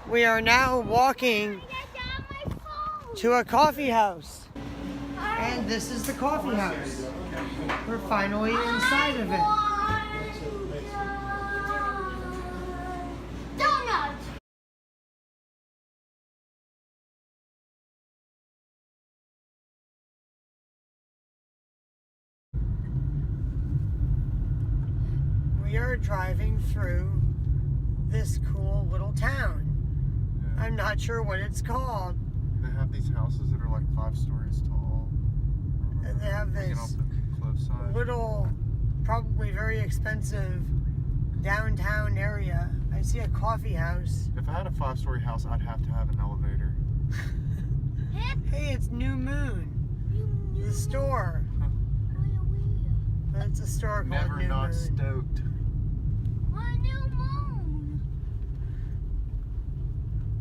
We are now walking to a coffee house. And this is the coffee house. We're finally inside of it. Donuts! We are driving through this cool little town. Yeah. I'm not sure what it's called. They have these houses that are like 5 stories tall. And they have Hanging this off the cliffside. little, probably very expensive downtown area. I see a coffee house. If I had a 5-story house, I'd have to have an elevator. Hey, it's New Moon. The store. That's a store called Never New not Moon. stoked.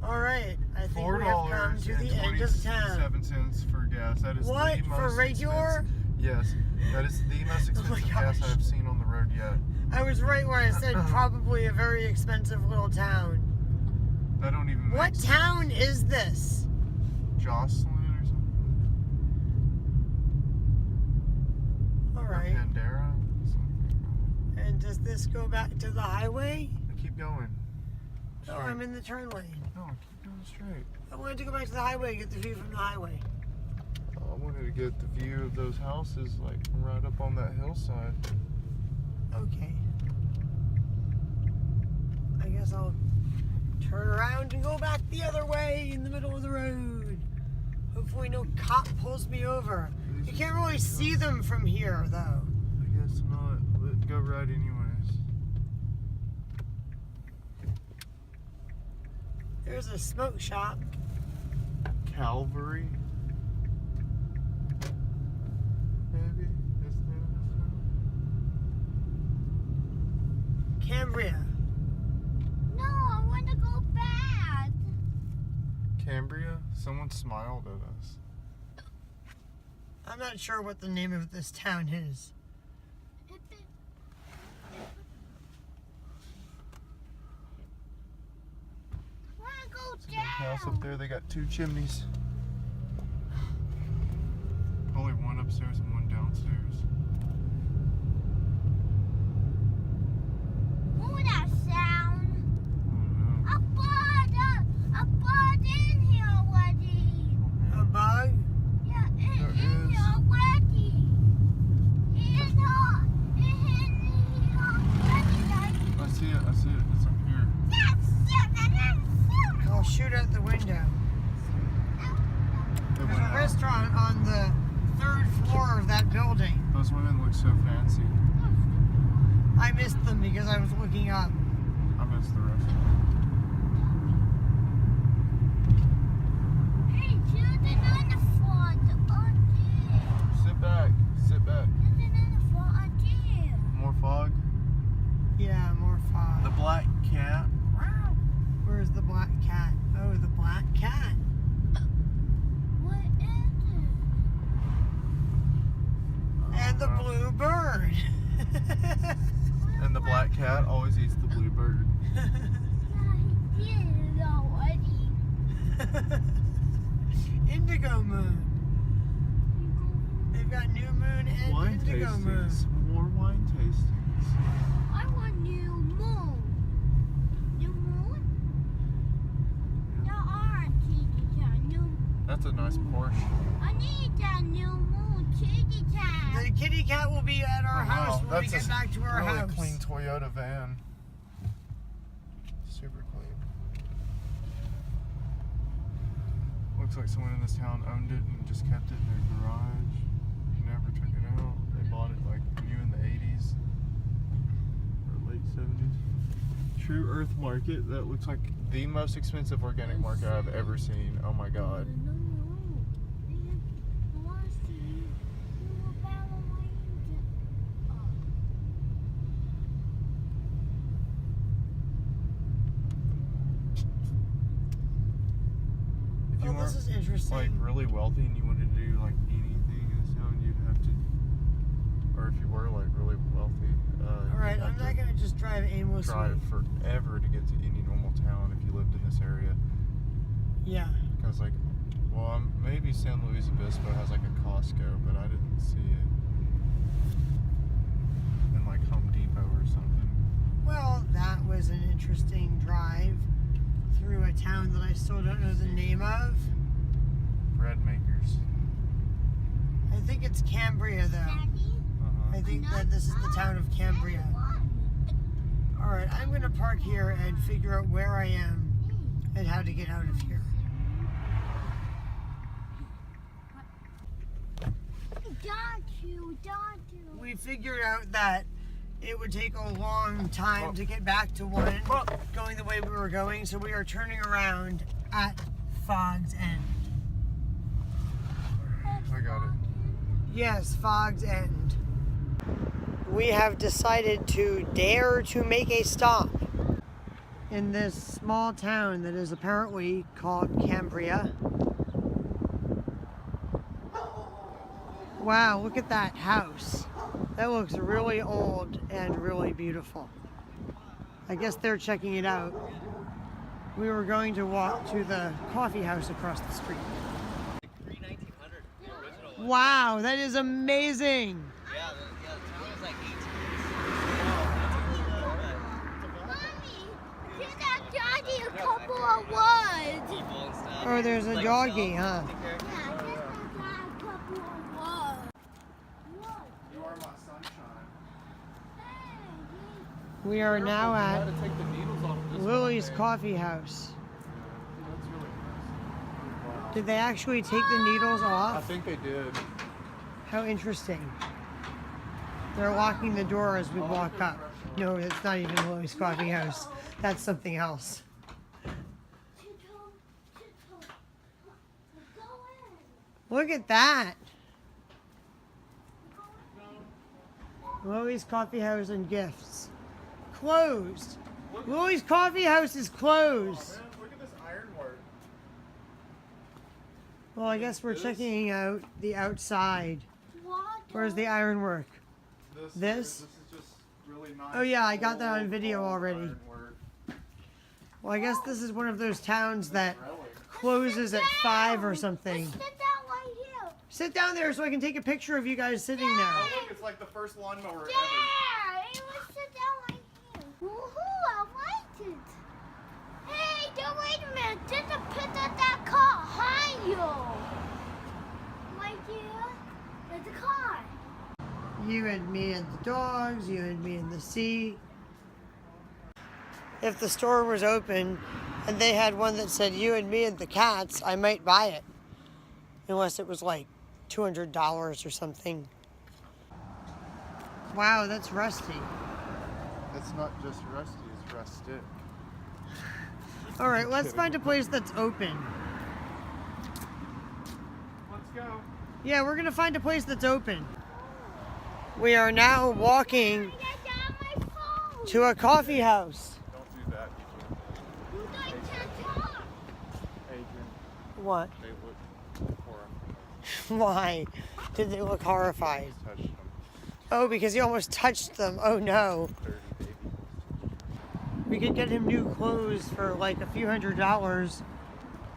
All right, I think we have come to the end of town. $4.27 for gas. That is What? the most For regular? expensive- Yes, that is the most expensive gas gosh. I have seen on the road yet. I was right when I said probably a very expensive little town. That don't even make What sense. town is this? Jocelyn or something? All Or right. Pandera? Something. And does this go back to the highway? Keep going. No, I'm in the turn lane. No, keep going straight. I wanted to go back to the highway and get the view from the highway. I wanted to get the view of those houses, like right up on that hillside. Okay. I guess I'll turn around and go back the other way in the middle of the road. Hopefully no cop pulls me over. You can't really see them from here, though. I guess not, but go right anyways. There's a smoke shop. Calvary? Maybe? Is there? Cambria. No, I want to go back. Cambria? Someone smiled at us. I'm not sure what the name of this town is. Big house up there, they got 2 chimneys. Only one upstairs and one downstairs. What was that sound? I don't know. A bug in here already. A bug? Yeah, it's There in is. here already. It's not. It's in here already. I see it, it's up here. I'll shoot out the window. It There's went a out. restaurant on the 3rd floor of that building. Those women look so fancy. I missed them because I was looking up. I miss the restaurant. Hey, children on the front. Oh, dear. Sit back, sit back. Children on the front. Oh, dear. More fog. Yeah, more fog. The black cat. Where's the black cat? Oh, the black cat. What is it? And the blue bird. And the black cat always eats the blue bird. Yeah, he did it already. Indigo moon. They've got new moon and Wine indigo moon. tastings. More wine tastings. I want new moon. New moon? There are kitty cat. New. That's a nice Porsche. I need that new moon kitty cat. The kitty cat will be at our Oh, house wow. when we That's get a back to our really house. clean Toyota van. Super clean. Looks like someone in this town owned it and just kept it in their garage. Never took it out. They bought it like new in the 80s or late 70s. True Earth Market. That looks like the most expensive organic market I've ever seen. Oh my god. If you Oh, this is weren't interesting. like really wealthy and you wanted to do like anything in this town, you'd have to, or if you were like really wealthy, All right, you'd I'm have not to going to just drive aimlessly. drive forever to get to any normal town if you lived in this area. Yeah. Because like, well, maybe San Luis Obispo has like a Costco, but I didn't see it. And like Home Depot or something. Well, that was an interesting drive through a town that I still don't know the name of. Bread makers. I think it's Cambria, though. I think that this is the town of Cambria. Alright, I'm going to park here and figure out where I am and how to get out of here. We figured out that it would take a long time to get back to one going the way we were going, so we are turning around at Fog's End. I got it. Yes, Fog's End. We have decided to dare to make a stop in this small town that is apparently called Cambria. Wow, look at that house. That looks really old and really beautiful. I guess they're checking it out. We were going to walk to the coffee house across the street. Wow, that is amazing. Yeah, the town is like 18 years old. Mommy, get that doggy a couple of words. People and stuff. Oh, there's a Like doggy, yourself. huh? Take care. Yeah, get that dog a couple of words. What? You are my sunshine. Hey, We are now You at gotta take the needles off of this Lily's one, man. Coffee House. Yeah, that's really nice. Did they actually take the needles I off? think they did. How interesting. They're locking the door as we walk up. No, it's not even Lily's Coffee House. That's something else. go in. Look at that. Lily's Coffee House and Gifts. Closed. Lily's Coffee House is closed. Man, look at this ironwork. Well, I guess we're checking out the outside. What? Where's the ironwork? This? Is just really nice. Oh, yeah, I got that on old, video old already. ironwork. Well, I guess this is one of those towns that Relic. closes at 5 or something. Sit down right here. Sit down there so I can take a picture of you guys sitting there. Oh, look, it's like the first lawnmower Yeah, it was sit down right here. Woohoo, I liked it. Hey, don't wait a minute. There's a pit at that car behind you. Right here, there's a car. You and me and the dogs, you and me and the sea. If the store was open and they had one that said you and me and the cats, I might buy it. Unless it was like $200 or something. Wow, that's rusty. It's not just rusty, it's rustic. All right, let's find a place that's open. Let's go. Yeah, we're gonna find a place that's open. We are now walking I got down my phone. to a coffee house. Don't do that. You guys can't talk. Adrian, What? they look horrified. Why did they look horrified? Touched them. Oh, because he almost touched them. Oh no. 30 babies. We could get him new clothes for like a few $100s.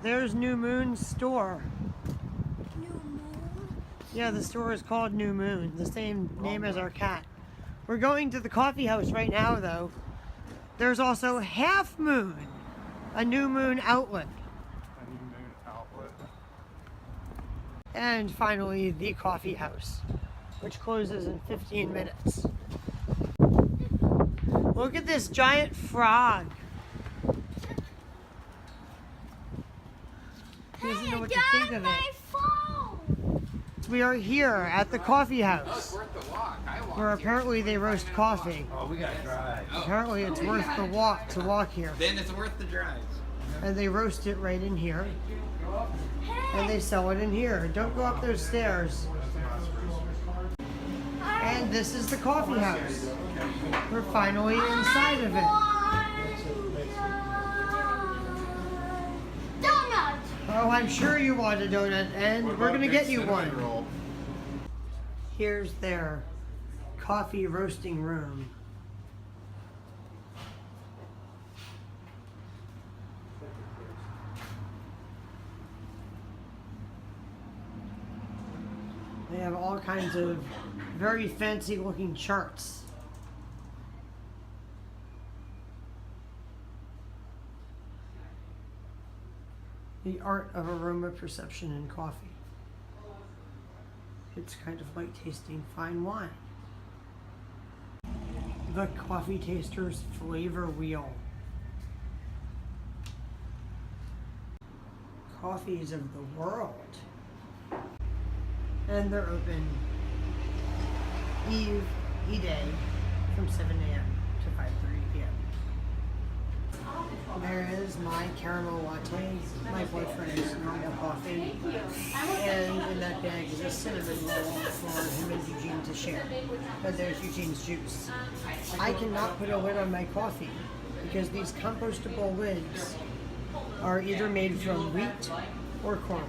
There's New Moon's store. New moon. Yeah, the store is called New Moon, the same name as our cat. We're going to the coffee house right now, though. There's also Half Moon, a New Moon outlet. A new moon outlet. And finally, the coffee house, which closes in 15 minutes. Look at this giant frog. He doesn't know what to think of my it. phone. We are here at the coffee house, where apparently they roast coffee. Oh, we gotta drive. Apparently it's worth the walk to walk here. Then it's worth the drive. And they roast it right in here. And they sell it in here. Don't go up those stairs. And this is the coffee house. We're finally inside of it. Donut. Oh, I'm sure you want a donut, and we're gonna get you one. Here's their coffee roasting room. They have all kinds of very fancy looking charts. The art of aroma perception in coffee. It's kind of like tasting fine wine. The Coffee Taster's Flavor Wheel. Coffees of the world. And they're open E-Day from 7 a.m. to 5:30 p.m. There is my caramel latte, my boyfriend's normal coffee, and in that bag is a cinnamon roll for him and Eugene to share. And there's Eugene's juice. I cannot put a lid on my coffee because these compostable lids are either made from wheat or corn.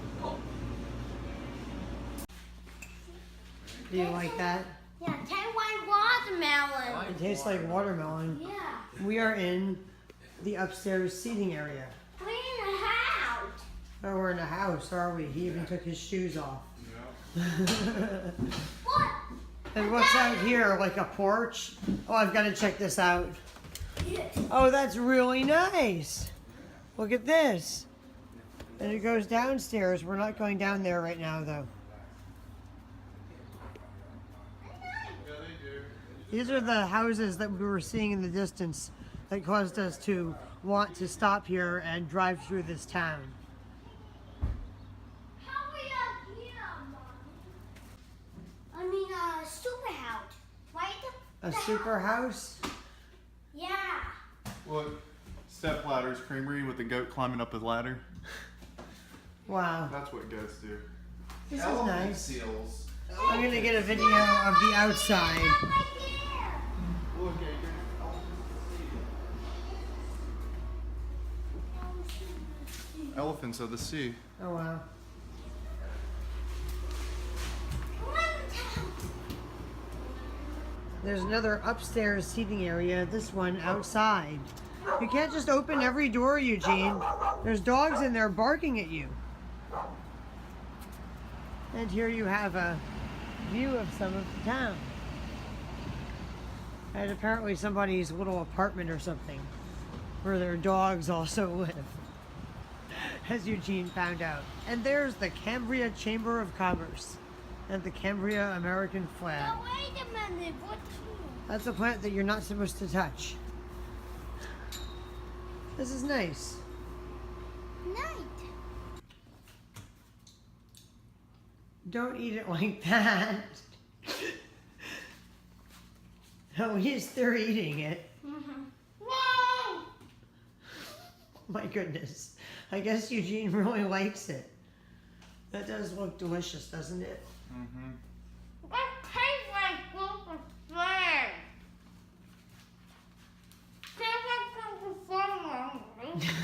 Do you like that? Yeah, tastes like watermelon. It tastes like watermelon. Yeah. We are in the upstairs seating area. We're in a house. Oh, we're in a house, are we? He even took his shoes off. What? And what's out here? Like a porch? Oh, I've got to check this out. Oh, that's really nice. Look at this. And it goes downstairs. We're not going down there right now, though. These are the houses that we were seeing in the distance that caused us to want to stop here and drive through this town. How we are here, Mom? I mean, a super house, right? A super house? Yeah. Look, step ladders, creamery with the goat climbing up a ladder. Wow. That's what goats do. This is nice. Seals. I'm going to get a video of the outside. Look, Adrienne. Elephants of the sea. Oh, wow. There's another upstairs seating area, this one outside. You can't just open every door, Eugene. There's dogs in there barking at you. And here you have a view of some of the town. And apparently somebody's little apartment or something where their dogs also live, as Eugene found out. And there's the Cambria Chamber of Commerce and the Cambria American flag. Now, wait a minute. What's That's a plant that you're not supposed to touch. This is nice. night? Don't eat it like that. At least they're eating it. No! My goodness. I guess Eugene really likes it. That does look delicious, doesn't it? Mm-hmm. That tastes like super fun.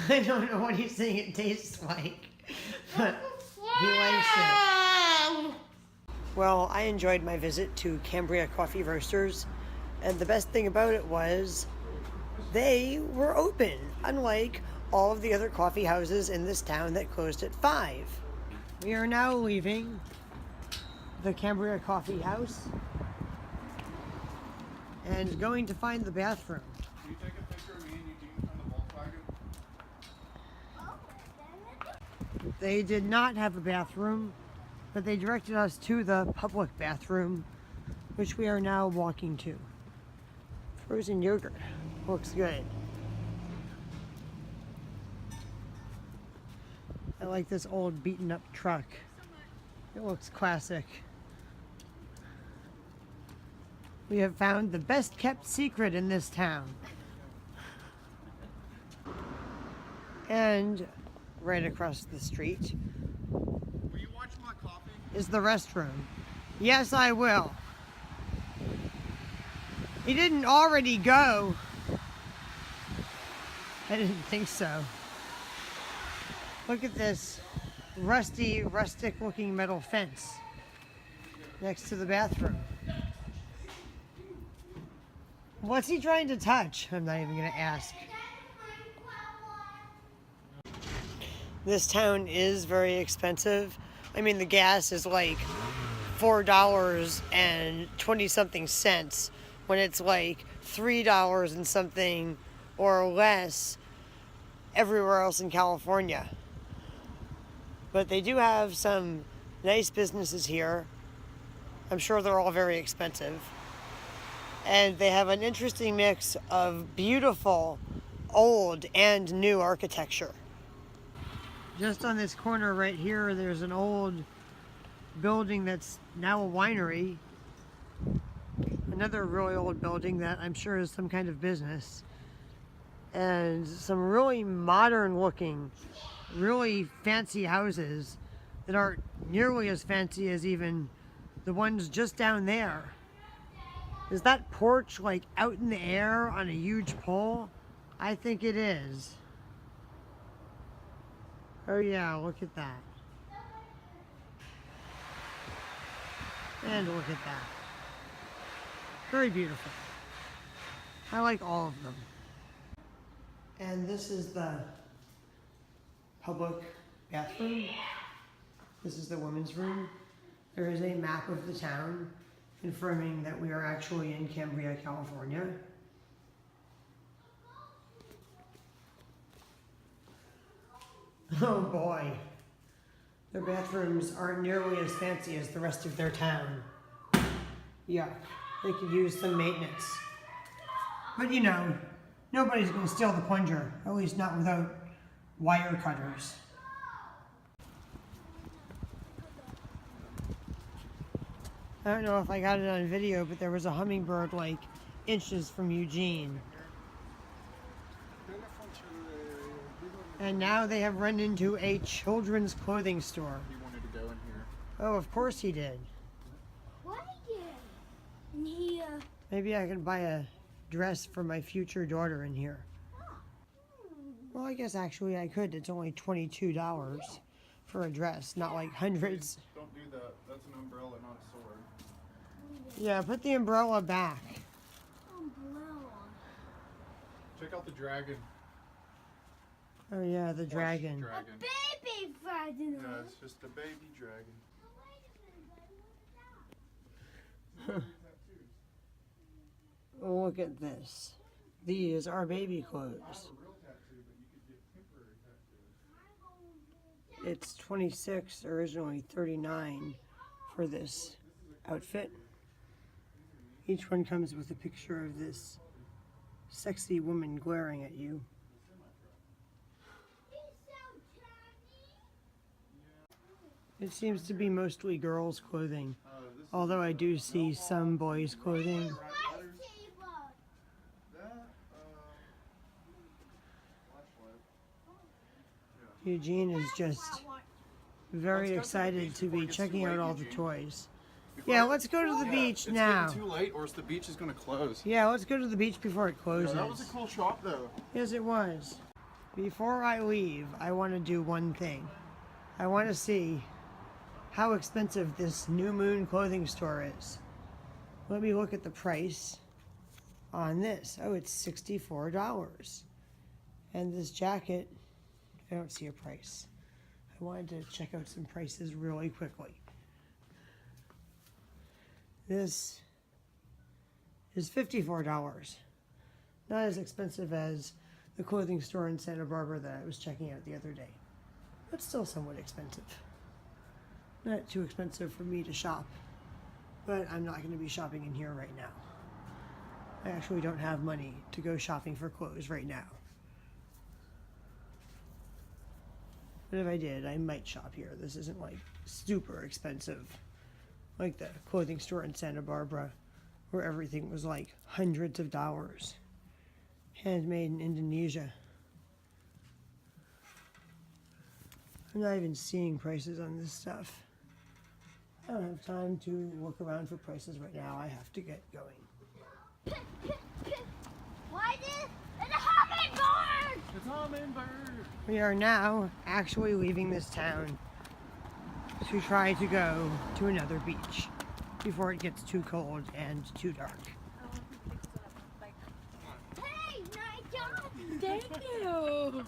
I don't know what he's saying it tastes like, but he likes it. Well, I enjoyed my visit to Cambria Coffee Roasters, and the best thing about it was they were open, unlike all of the other coffee houses in this town that closed at 5. We are now leaving the Cambria Coffee House and going to find the bathroom. Can you take a picture of me and Eugene from the Volkswagen? They did not have a bathroom, but they directed us to the public bathroom, which we are now walking to. Frozen yogurt. Looks good. I like this old beaten up truck. It looks classic. We have found the best kept secret in this town. And right across the street Will you watch my coffee? is the restroom. Yes, I will. He didn't already go. I didn't think so. Look at this rusty, rustic looking metal fence next to the bathroom. What's he trying to touch? I'm not even going to ask. This town is very expensive. I mean, the gas is like $4 and 20 something cents when it's like $3 and something or less everywhere else in California. But they do have some nice businesses here. I'm sure they're all very expensive. And they have an interesting mix of beautiful old and new architecture. Just on this corner right here, there's an old building that's now a winery. Another really old building that I'm sure is some kind of business. And some really modern looking, really fancy houses that aren't nearly as fancy as even the ones just down there. Is that porch like out in the air on a huge pole? I think it is. Oh yeah, look at that. And look at that. Very beautiful. I like all of them. And this is the public bathroom. This is the women's room. There is a map of the town confirming that we are actually in Cambria, California. Oh boy. Their bathrooms aren't nearly as fancy as the rest of their town. Yuck. They could use some maintenance. But you know, nobody's going to steal the plunger, at least not without wire cutters. I don't know if I got it on video, but there was a hummingbird like inches from Eugene. And now they have run into a children's clothing store. He wanted to go in here. Oh, of course he did. What is in here? Maybe I can buy a dress for my future daughter in here. Well, I guess actually I could. It's only $22 for a dress, not like hundreds. Don't do that. That's an umbrella, not a sword. Yeah, put the umbrella back. Umbrella. Check out the dragon. Oh yeah, the dragon. A baby dragon. Yeah, it's just a baby dragon. Oh, look at this. These are baby clothes. It's $26, originally $39 for this outfit. Each one comes with a picture of this sexy woman glaring at you. It seems to be mostly girls' clothing, although I do see some boys' clothing. Eugene is just very excited to be checking out all the toys. Yeah, let's go to the beach now. It's getting too late, or else the beach is going to close. Yeah, let's go to the beach before it closes. Yeah, that was a cool shop, though. Yes, it was. Before I leave, I want to do one thing. I want to see how expensive this New Moon clothing store is. Let me look at the price on this. Oh, it's $64. And this jacket, I don't see a price. I wanted to check out some prices really quickly. This is $54. Not as expensive as the clothing store in Santa Barbara that I was checking out the other day. But still somewhat expensive. Not too expensive for me to shop. But I'm not going to be shopping in here right now. I actually don't have money to go shopping for clothes right now. But if I did, I might shop here. This isn't like super expensive. Like the clothing store in Santa Barbara, where everything was like hundreds of dollars. Handmade in Indonesia. I'm not even seeing prices on this stuff. I don't have time to look around for prices right now. I have to get going. Why this? It's a hummingbird! It's a hummingbird! We are now actually leaving this town to try to go to another beach before it gets too cold and too dark. Hey, nice job! Thank you!